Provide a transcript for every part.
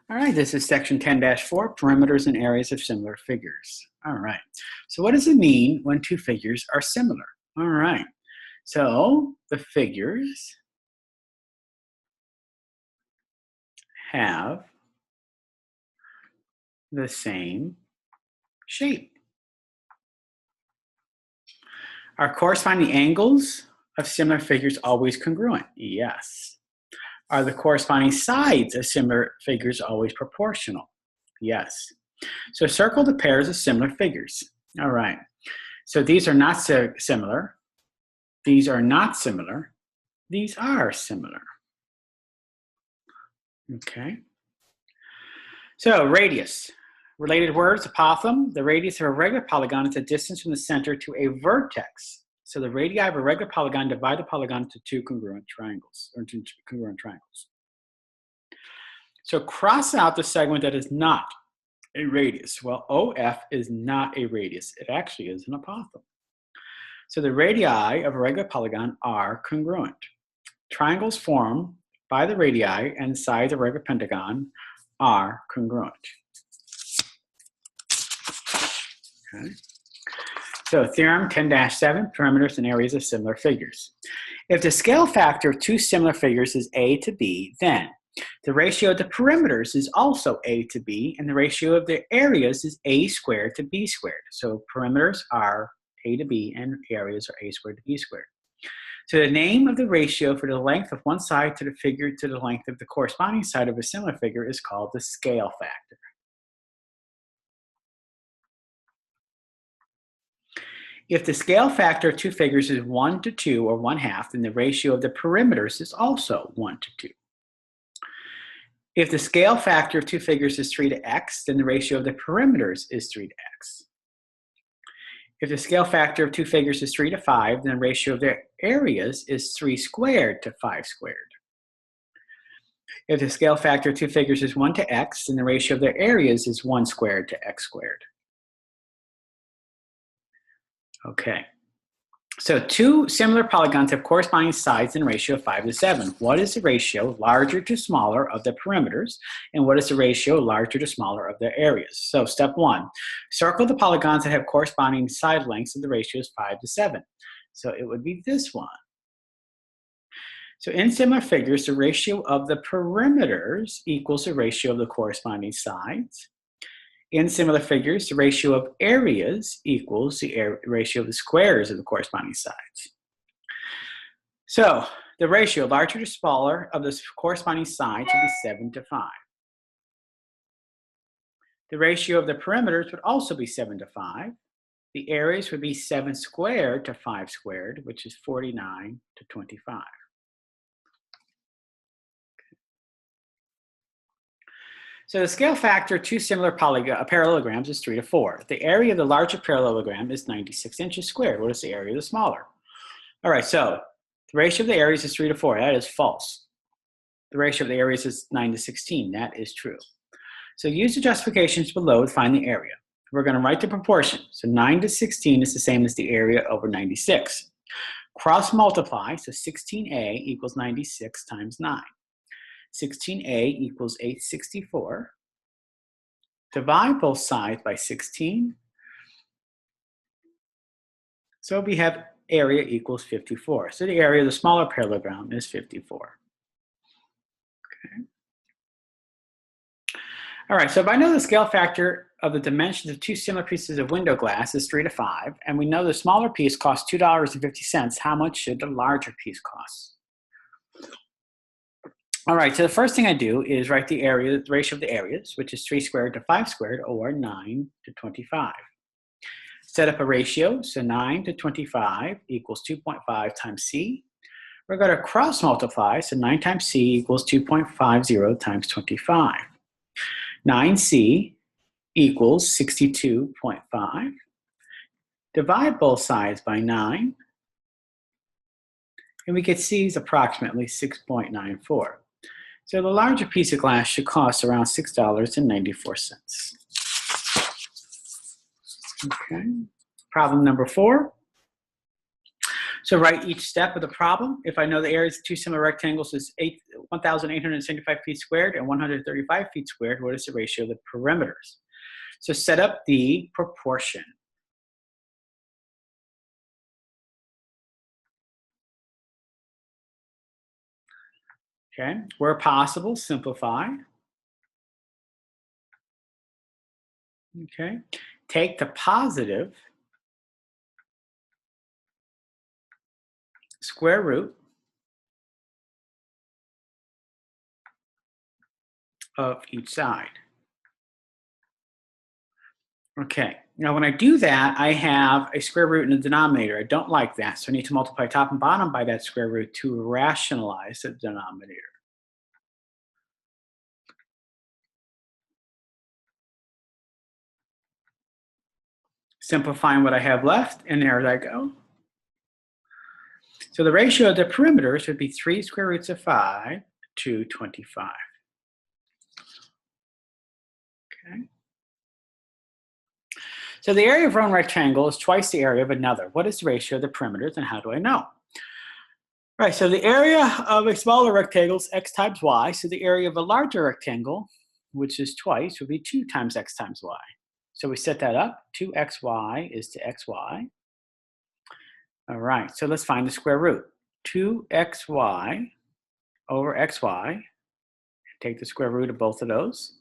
All right, this is section 10-4, perimeters and areas of similar figures. All right, so what does it mean when two figures are similar? All right, so the figures have the same shape. Are corresponding angles of similar figures always congruent? Yes. Are the corresponding sides of similar figures always proportional? Yes. So circle the pairs of similar figures. All right. So these are not similar. These are not similar. These are similar. Okay. So radius. Related words, apophthegm. The radius of a regular polygon is the distance from the center to a vertex. So the radii of a regular polygon divide the polygon into two congruent triangles, or into congruent triangles. So cross out the segment that is not a radius. Well, OF is not a radius. It actually is an apophthegm. So the radii of a regular polygon are congruent. Triangles formed by the radii and sides of a regular pentagon are congruent. Okay. So theorem 10-7, perimeters and areas of similar figures. If the scale factor of two similar figures is A to B, then the ratio of the perimeters is also A to B, and the ratio of the areas is A squared to B squared. So perimeters are A to B, and areas are A squared to B squared. So the name of the ratio for the length of one side to the figure to the length of the corresponding side of a similar figure is called the scale factor. If the scale factor of two figures is 1 to 2 or 1/2, then the ratio of the perimeters is also 1 to 2. If the scale factor of two figures is 3 to x, then the ratio of the perimeters is 3 to x. If the scale factor of two figures is 3 to 5, then the ratio of their areas is 3 squared to 5 squared. If the scale factor of two figures is 1 to x, then the ratio of their areas is 1 squared to x squared. Okay. So two similar polygons have corresponding sides in a ratio of 5 to 7. What is the ratio larger to smaller of the perimeters, and what is the ratio larger to smaller of their areas? So step 1, circle the polygons that have corresponding side lengths of the ratios 5 to 7. So it would be this one. So in similar figures, the ratio of the perimeters equals the ratio of the corresponding sides. In similar figures, the ratio of areas equals the ratio of the squares of the corresponding sides. So the ratio larger to smaller of the corresponding sides would be 7 to 5. The ratio of the perimeters would also be 7 to 5. The areas would be 7 squared to 5 squared, which is 49 to 25. So the scale factor of two similar parallelograms is 3 to 4. The area of the larger parallelogram is 96 inches squared. What is the area of the smaller? All right, so the ratio of the areas is 3 to 4. That is false. The ratio of the areas is 9 to 16. That is true. So use the justifications below to find the area. We're going to write the proportion. So 9 to 16 is the same as the area over 96. Cross multiply, so 16a equals 96 times 9. 16a equals 864. Divide both sides by 16. So we have area equals 54. So the area of the smaller parallelogram is 54. Okay. All right, so if I know the scale factor of the dimensions of two similar pieces of window glass is 3 to 5, and we know the smaller piece costs $2.50, how much should the larger piece cost? All right, so the first thing I do is write the ratio of the areas, which is 3 squared to 5 squared, or 9 to 25. Set up a ratio, so 9 to 25 equals 2.5 times c. We're going to cross multiply, so 9 times c equals 2.50 times 25. 9c equals 62.5. Divide both sides by 9, and we get c is approximately 6.94. So the larger piece of glass should cost around $6.94. Okay. Problem number 4. So write each step of the problem. If I know the areas of two similar rectangles is 1,875 feet squared and 135 feet squared, what is the ratio of the perimeters? So set up the proportion. Okay, where possible, simplify. Okay, take the positive square root of each side. Okay, now when I do that, I have a square root in the denominator. I don't like that, so I need to multiply top and bottom by that square root to rationalize the denominator. Simplifying what I have left, and there I go. So the ratio of the perimeters would be 3 square roots of 5 to 25. Okay. So the area of one rectangle is twice the area of another. What is the ratio of the perimeters, and how do I know? Right, so the area of a smaller rectangle is x times y. So the area of a larger rectangle, which is twice, would be 2 times x times y. So we set that up. 2xy is to xy. All right, so let's find the square root. 2xy over xy. Take the square root of both of those.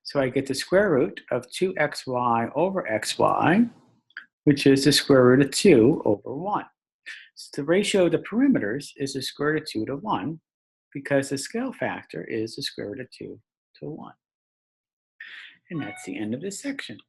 So I get the square root of 2xy over xy, which is the square root of 2 over 1. So the ratio of the perimeters is the square root of 2 to 1, because the scale factor is the square root of 2 to 1. And that's the end of this section.